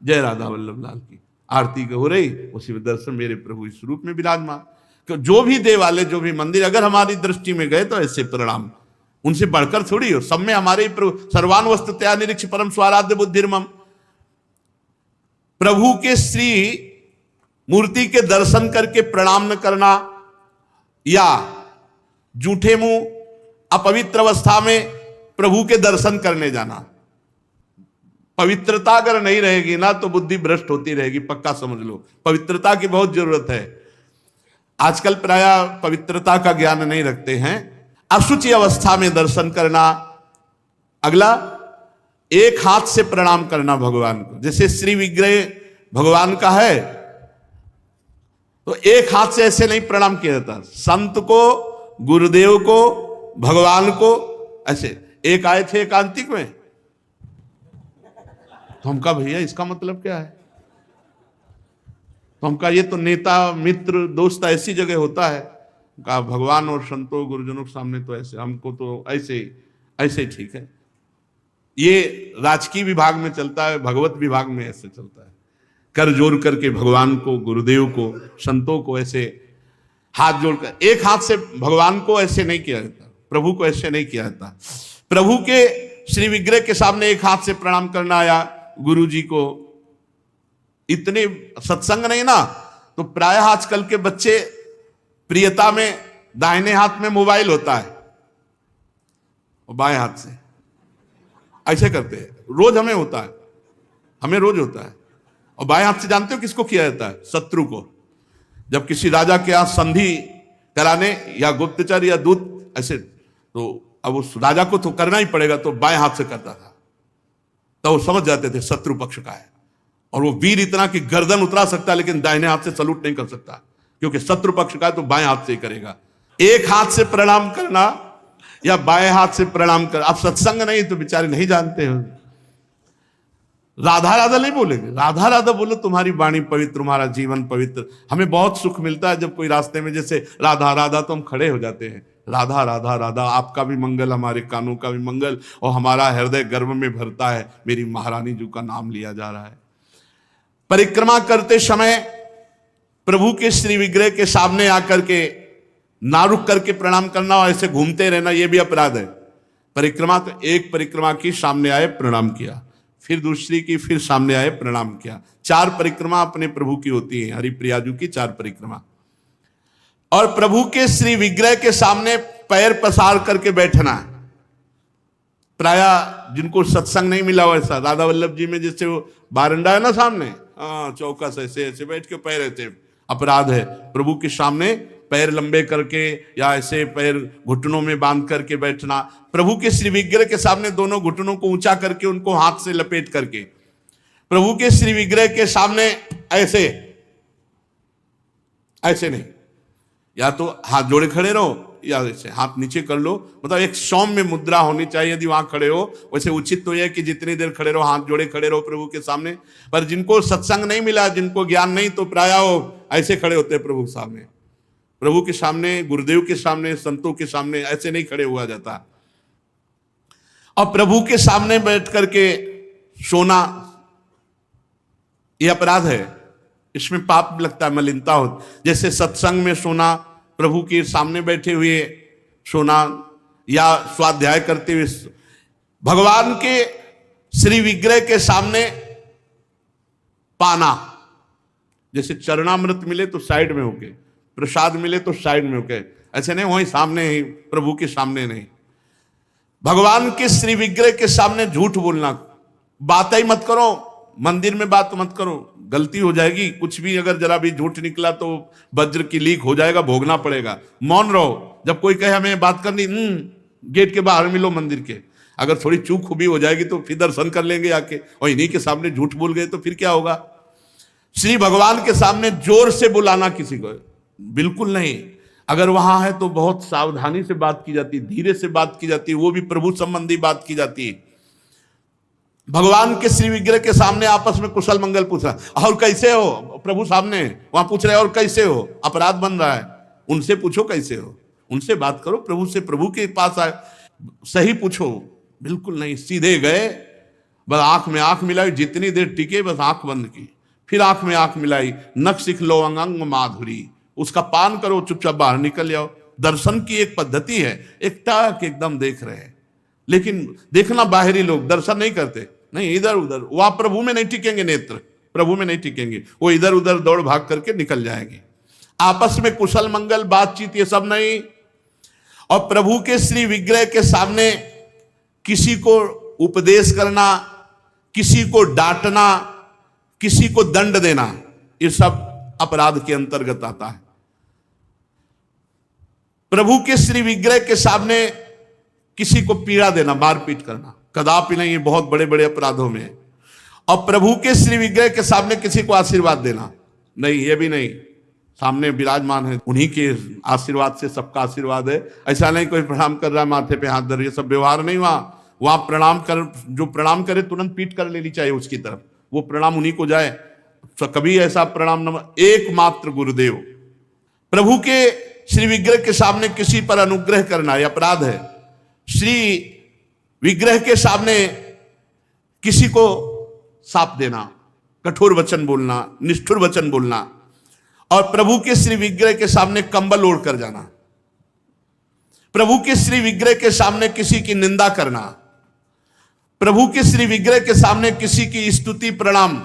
S1: जय राधा वल्लभ लाल की आरती हो रही, उसी में दर्शन मेरे प्रभु इस रूप में विराजमान। जो भी देवालय, जो भी मंदिर अगर हमारी दृष्टि में गए तो ऐसे प्रणाम, उनसे बढ़कर थोड़ी हो। सब में हमारे ही प्रभु, सर्वान वस्तुतया निरीक्ष परम स्वाराध्य बुद्धिर्मम। प्रभु के श्री मूर्ति के दर्शन करके प्रणाम न करना या जूठे मुंह अपवित्र अवस्था में प्रभु के दर्शन करने जाना। पवित्रता अगर नहीं रहेगी ना तो बुद्धि भ्रष्ट होती रहेगी, पक्का समझ लो। पवित्रता की बहुत जरूरत है। आजकल प्रायः पवित्रता का ज्ञान नहीं रखते हैं। अशुचि अवस्था में दर्शन करना। अगला, एक हाथ से प्रणाम करना भगवान को। जैसे श्री विग्रह भगवान का है तो एक हाथ से ऐसे नहीं प्रणाम किया जाता। संत को, गुरुदेव को, भगवान को ऐसे। एक आए थे एकांतिक में, तो हम कहा भैया इसका मतलब क्या है? तो हम कहा ये तो नेता मित्र दोस्त ऐसी जगह होता है, कहा भगवान और संतों गुरुजनों के सामने तो ऐसे, हमको तो ऐसे ऐसे ठीक है। ये राजकीय विभाग में चलता है, भगवत विभाग में ऐसे चलता है। कर जोड़ करके भगवान को, गुरुदेव को, संतों को ऐसे हाथ जोड़कर, एक हाथ से भगवान को ऐसे नहीं किया जाता, प्रभु को ऐसे नहीं किया जाता। प्रभु के श्री विग्रह के सामने एक हाथ से प्रणाम करना या गुरु जी को, इतने सत्संग नहीं ना, तो प्राय आजकल के बच्चे प्रियता में दाहिने हाथ में मोबाइल होता है और बाएं हाथ से ऐसे करते हैं। रोज हमें होता है, हमें रोज होता है। और बाएं हाथ से जानते हो किसको किया जाता है? शत्रु को। जब किसी राजा के यहाँ संधि कराने या गुप्तचर या दूत ऐसे, तो अब उस राजा को तो करना ही पड़ेगा, तो बाएं हाथ से करता था। तो वो समझ जाते थे शत्रु पक्ष का है, और वो वीर इतना कि गर्दन उतरा सकता है लेकिन दाहिने हाथ से सलूट नहीं कर सकता, क्योंकि शत्रु पक्ष का है तो बाएं हाथ से ही करेगा। एक हाथ से प्रणाम करना या बाएं हाथ से प्रणाम कर, आप सत्संग नहीं तो बेचारे नहीं जानते हो। राधा राधा नहीं बोलेंगे, राधा राधा बोलो, तुम्हारी वाणी पवित्र, तुम्हारा जीवन पवित्र। हमें बहुत सुख मिलता है जब कोई रास्ते में जैसे राधा राधा, तो हम खड़े हो जाते हैं। राधा राधा राधा, आपका भी मंगल, हमारे कानों का भी मंगल, और हमारा हृदय गर्व में भरता है, मेरी महारानी जी का नाम लिया जा रहा है। परिक्रमा करते समय प्रभु के श्री विग्रह के सामने आकर के ना रुक करके प्रणाम करना और ऐसे घूमते रहना, यह भी अपराध है। परिक्रमा तो एक परिक्रमा की, सामने आए प्रणाम किया, फिर दूसरी की, फिर सामने आए प्रणाम किया। 4 परिक्रमा अपने प्रभु की होती है, हरिप्रियाजू की 4 परिक्रमा। और प्रभु के श्री विग्रह के सामने पैर पसार करके बैठना। प्राय जिनको सत्संग नहीं मिला वैसा, राधा वल्लभ जी में जैसे वो बारंडा है ना सामने, चौका से ऐसे ऐसे बैठ के पैर ऐसे, अपराध है। प्रभु के सामने पैर लंबे करके या ऐसे पैर घुटनों में बांध करके बैठना। प्रभु के श्री विग्रह के सामने दोनों घुटनों को ऊंचा करके, उनको हाथ से लपेट करके प्रभु के श्री विग्रह के सामने ऐसे ऐसे नहीं, या तो हाथ जोड़े खड़े रहो या ऐसे हाथ नीचे कर लो, मतलब एक सौम्य मुद्रा होनी चाहिए। यदि वहां खड़े हो, वैसे उचित तो यह कि जितनी देर खड़े रहो हाथ जोड़े खड़े रहो प्रभु के सामने। पर जिनको सत्संग नहीं मिला, जिनको ज्ञान नहीं, तो प्राय ऐसे खड़े होते हैं प्रभु के सामने। प्रभु के सामने, गुरुदेव के सामने, संतों के सामने ऐसे नहीं खड़े हुआ जाता। और प्रभु के सामने बैठ करके सोना यह अपराध है, इसमें पाप लगता है, मलिनता हो। जैसे सत्संग में सोना, प्रभु के सामने बैठे हुए सोना, या स्वाध्याय करते हुए, भगवान के श्री विग्रह के सामने पाना। जैसे चरणामृत मिले तो साइड में होके, प्रसाद मिले तो साइड में होके, ऐसे नहीं वहीं सामने ही, प्रभु के सामने नहीं। भगवान के श्री विग्रह के सामने झूठ बोलना, बात ही मत करो, मंदिर में बात मत करो, गलती हो जाएगी। कुछ भी अगर जरा भी झूठ निकला तो वज्र की लीक हो जाएगा, भोगना पड़ेगा। मौन रहो। जब कोई कहे हमें बात करनी, गेट के बाहर मिलो मंदिर के। अगर थोड़ी चूक खूबी हो जाएगी तो फिर दर्शन कर लेंगे आके, और इन्हीं के सामने झूठ बोल गए तो फिर क्या होगा। श्री भगवान के सामने जोर से बुलाना किसी को बिल्कुल नहीं। अगर वहां है तो बहुत सावधानी से बात की जाती, धीरे से बात की जाती, वो भी प्रभु संबंधी बात की जाती है। भगवान के श्री विग्रह के सामने आपस में कुशल मंगल पूछ रहा, और कैसे हो, प्रभु सामने वहां पूछ रहे और कैसे हो, अपराध बन रहा है। उनसे पूछो कैसे हो, उनसे बात करो प्रभु से, प्रभु के पास आए सही पूछो। बिल्कुल नहीं, सीधे गए, बस आंख में आंख मिलाई, जितनी देर टिके बस आंख बंद की, फिर आंख में आंख मिलाई, नख सिख लो अंग माधुरी, उसका पान करो, चुपचाप बाहर निकल जाओ। दर्शन की एक पद्धति है, एक टाक एकदम देख रहे हैं, लेकिन देखना बाहरी लोग दर्शन नहीं करते, नहीं इधर उधर, वहां प्रभु में नहीं टिकेंगे, नेत्र प्रभु में नहीं टिकेंगे, वो इधर उधर दौड़ भाग करके निकल जाएंगे। आपस में कुशल मंगल बातचीत ये सब नहीं। और प्रभु के श्री विग्रह के सामने किसी को उपदेश करना, किसी को डांटना, किसी को दंड देना, ये सब अपराध के अंतर्गत आता है। प्रभु के श्री विग्रह के सामने किसी को पीड़ा देना, मारपीट करना, कदापि नहीं, ये बहुत बड़े बड़े अपराधों में। और प्रभु के श्री विग्रह के सामने किसी को आशीर्वाद देना, नहीं, ये भी नहीं। सामने विराजमान है, उन्हीं के आशीर्वाद से सबका आशीर्वाद है। ऐसा नहीं कोई प्रणाम कर रहा है माथे पे हाथ धर, ये सब व्यवहार नहीं। वहां प्रणाम कर, जो प्रणाम करे तुरंत पीठ कर लेनी चाहिए उसकी तरफ, वो प्रणाम उन्हीं को जाए। तो कभी ऐसा प्रणाम न, एकमात्र गुरुदेव। प्रभु के श्री विग्रह के सामने किसी पर अनुग्रह करना यह अपराध है। श्री विग्रह के सामने किसी को शाप देना, कठोर वचन बोलना, निष्ठुर वचन बोलना, और प्रभु के श्री विग्रह के सामने कंबल ओढ़ कर जाना, प्रभु के श्री विग्रह के सामने किसी की निंदा करना, प्रभु के श्री विग्रह के सामने किसी की स्तुति प्रणाम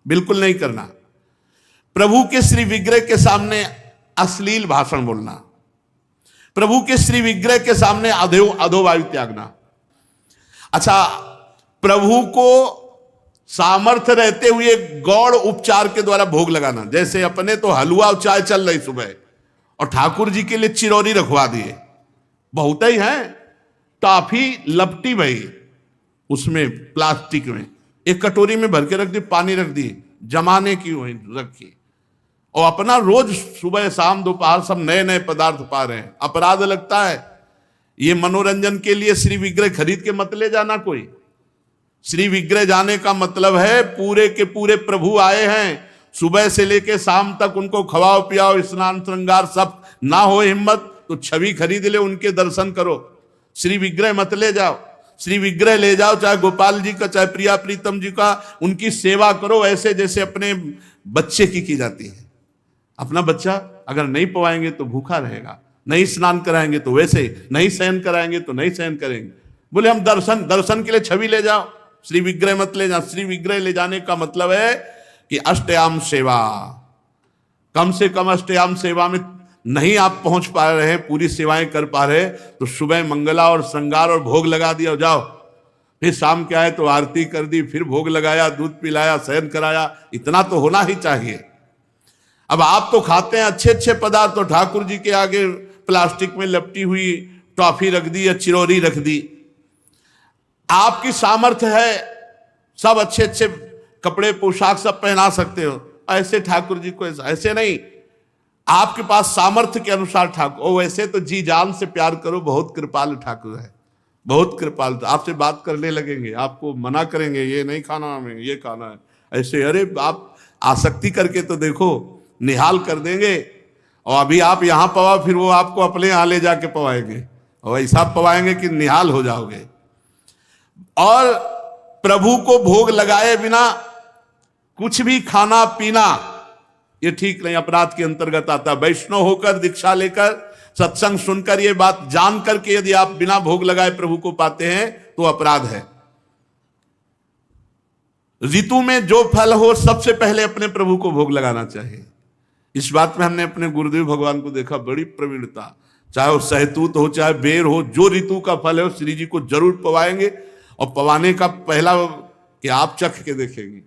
S1: बिल्कुल नहीं करना, प्रभु के श्री विग्रह के सामने अश्लील भाषण बोलना, प्रभु के श्री विग्रह के सामने अधोवायु त्यागना। अच्छा, प्रभु को सामर्थ्य रहते हुए गौड़ उपचार के द्वारा भोग लगाना, जैसे अपने तो हलवा और चाय चल रही सुबह और ठाकुर जी के लिए चिरौरी रखवा दिए, बहुत ही है, टॉफी लपटी भाई उसमें प्लास्टिक में, एक कटोरी में भर के रख दी, पानी रख दी, जमाने की वही रखी, और अपना रोज सुबह शाम दोपहर सब नए नए पदार्थ पा रहे हैं। अपराध लगता है। ये मनोरंजन के लिए श्री विग्रह खरीद के मत ले जाना। कोई श्री विग्रह जाने का मतलब है पूरे के पूरे प्रभु आए हैं, सुबह से लेके शाम तक उनको खवाओ पियाओ, स्नान श्रृंगार सब, ना हो हिम्मत तो छवि खरीद ले, उनके दर्शन करो। श्री विग्रह मत ले जाओ। श्री विग्रह ले जाओ, चाहे गोपाल जी का, चाहे प्रिया प्रीतम जी का, उनकी सेवा करो ऐसे जैसे अपने बच्चे की जाती है। अपना बच्चा अगर नहीं पवाएंगे तो भूखा रहेगा, नहीं स्नान कराएंगे तो वैसे, नहीं शयन कराएंगे तो नहीं शयन करेंगे। बोले हम दर्शन के लिए छवि ले जाओ, श्री विग्रह मत ले जाओ। श्री विग्रह ले जाने का मतलब है कि अष्टयाम सेवा, कम से कम अष्टयाम सेवा में नहीं आप पहुंच पा रहे हैं, पूरी सेवाएं कर पा रहे, तो सुबह मंगला और श्रृंगार और भोग लगा दिया, जाओ। फिर शाम क्या है तो आरती कर दी, फिर भोग लगाया, दूध पिलाया, शयन कराया, इतना तो होना ही चाहिए। अब आप तो खाते हैं अच्छे अच्छे पदार्थ, तो ठाकुर जी के आगे प्लास्टिक में लपटी हुई टॉफी रख दी या चिरौरी रख दी। आपकी सामर्थ्य है, सब अच्छे अच्छे कपड़े पोशाक सब पहना सकते हो, ऐसे ठाकुर जी को ऐसे नहीं। आपके पास सामर्थ्य के अनुसार ठाकुर, ओ वैसे तो जी जान से प्यार करो, बहुत कृपालु ठाकुर है, बहुत कृपालु। तो आपसे बात करने लगेंगे, आपको मना करेंगे, ये नहीं खाना हमें, ये खाना है ऐसे। अरे आप आसक्ति करके तो देखो, निहाल कर देंगे। और अभी आप यहां पवा, फिर वो आपको अपने यहां ले जाके पवाएंगे, और ऐसा पवाएंगे कि निहाल हो जाओगे। और प्रभु को भोग लगाए बिना कुछ भी खाना पीना ये ठीक नहीं, अपराध के अंतर्गत आता। वैष्णव होकर, दीक्षा लेकर, सत्संग सुनकर, ये बात जान करके यदि आप बिना भोग लगाए प्रभु को पाते हैं तो अपराध है। ऋतु में जो फल हो सबसे पहले अपने प्रभु को भोग लगाना चाहिए। इस बात में हमने अपने गुरुदेव भगवान को देखा, बड़ी प्रवीणता। चाहे वो सहतूत हो, चाहे बेर हो, जो ऋतु का फल है वो श्री जी को जरूर पवाएंगे। और पवाने का पहला कि आप चख के देखेंगे,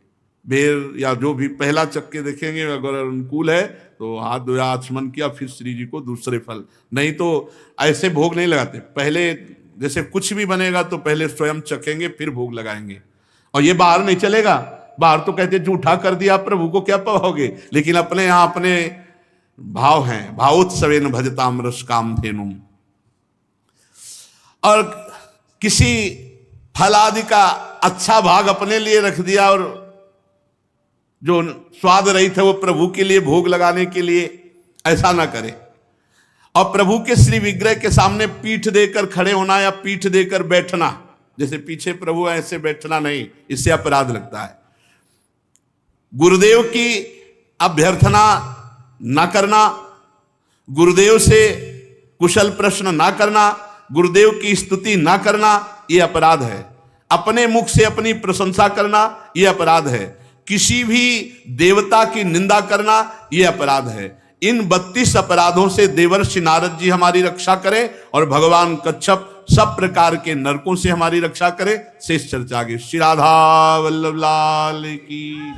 S1: बेर या जो भी पहला चख के देखेंगे, अगर अनुकूल है तो हाथ धोया, आचमन किया, फिर श्री जी को दूसरे फल। नहीं तो ऐसे भोग नहीं लगाते, पहले जैसे कुछ भी बनेगा तो पहले स्वयं चखेंगे फिर भोग लगाएंगे। और ये बाहर नहीं चलेगा, बाहर तो कहते झूठा कर दिया प्रभु को क्या पवाओगे, लेकिन अपने यहां अपने भाव हैं, भावोत्सवेन भजताम रस काम धेनुम। और किसी फल आदि का अच्छा भाग अपने लिए रख दिया और जो स्वाद रहित है वो प्रभु के लिए भोग लगाने के लिए, ऐसा ना करें। और प्रभु के श्री विग्रह के सामने पीठ देकर खड़े होना या पीठ देकर बैठना, जैसे पीछे प्रभु है ऐसे बैठना नहीं, इससे अपराध लगता है। गुरुदेव की अभ्यर्थना ना करना, गुरुदेव से कुशल प्रश्न ना करना, गुरुदेव की स्तुति ना करना, यह अपराध है। अपने मुख से अपनी प्रशंसा करना यह अपराध है। किसी भी देवता की निंदा करना यह अपराध है। इन 32 अपराधों से देवर्षि नारद जी हमारी रक्षा करें और भगवान कच्छप सब प्रकार के नरकों से हमारी रक्षा करें। शेष चर्चा आगे। श्री राधा वल्लभ लाल की।